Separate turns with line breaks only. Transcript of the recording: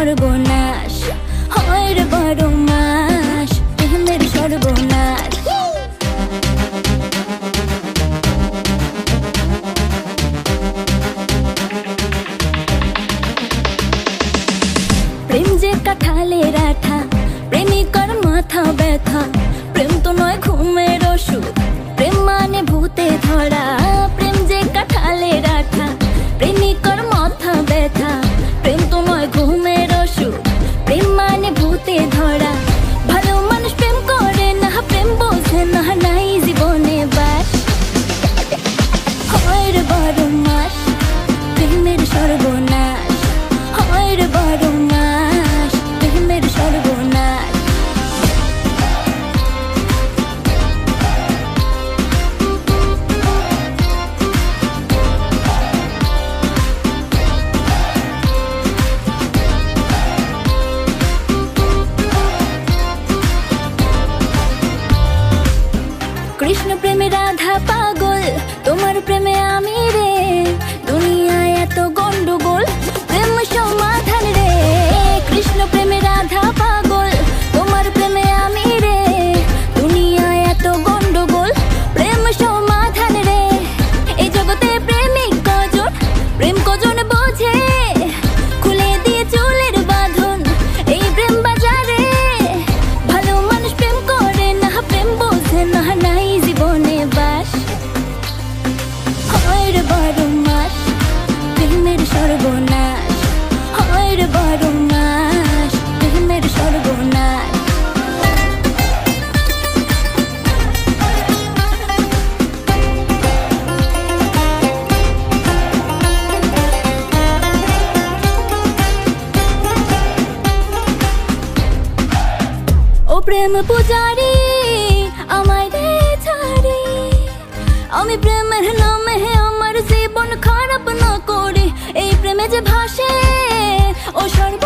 সর্বনাশ হয় রে 12 মাস প্রেমের সর্বনাশ। প্রেম যে কাঁঠালের আঠা, প্রেমিকার মাথা ব্যথা। প্রেম তো নয় ঘুমের ওষুধ, প্রেম মানে ভূতে ধরা। প্রেম যে কাঁঠালের আঠা, প্রেমিকার মাথা ব্যথা। প্রেম তো নয় ঘুমের ওষুধ, প্রেম মানে ভূতে ধরা। ভালো মানুষ প্রেম করে না, প্রেম বোঝে না, নাই জীবনে বাস। হয় রে 12 মাস প্রেমের সর্বনাশ, হয় রে 12 মাস প্রেমের সর্বনাশ। কৃষ্ণ প্রেমে রাধা পাগল, তোমার প্রেমে আমি রে। দুনিয়ায় এত গন্ডগোল, প্রেম সমাধান রে। কৃষ্ণ প্রেমে রাধা পাগল, তোমার প্রেমে আমি রে। দুনিয়ায় এত গন্ডগোল, প্রেম সমাধান রে। এই জগতে প্রেমিক কজন, প্রেম কজন বোঝে। খুলে দিয়ে চুলের বাঁধন এই প্রেম বাজারে। ভালো মানুষ প্রেম করে না, প্রেম বোঝে না, নাই জীবনে বাস। হয় রে 12 মাস প্রেমের সর্বনাশ, হয় রে 12 মাস প্রেমের সর্বনাশ। ও প্রেম পূজারি আমায় দে ছাড়ি, আমি প্রেমের নামে আমার জীবন খারাপ না করে। এই প্রেমে যে ভাসে ও সর্ব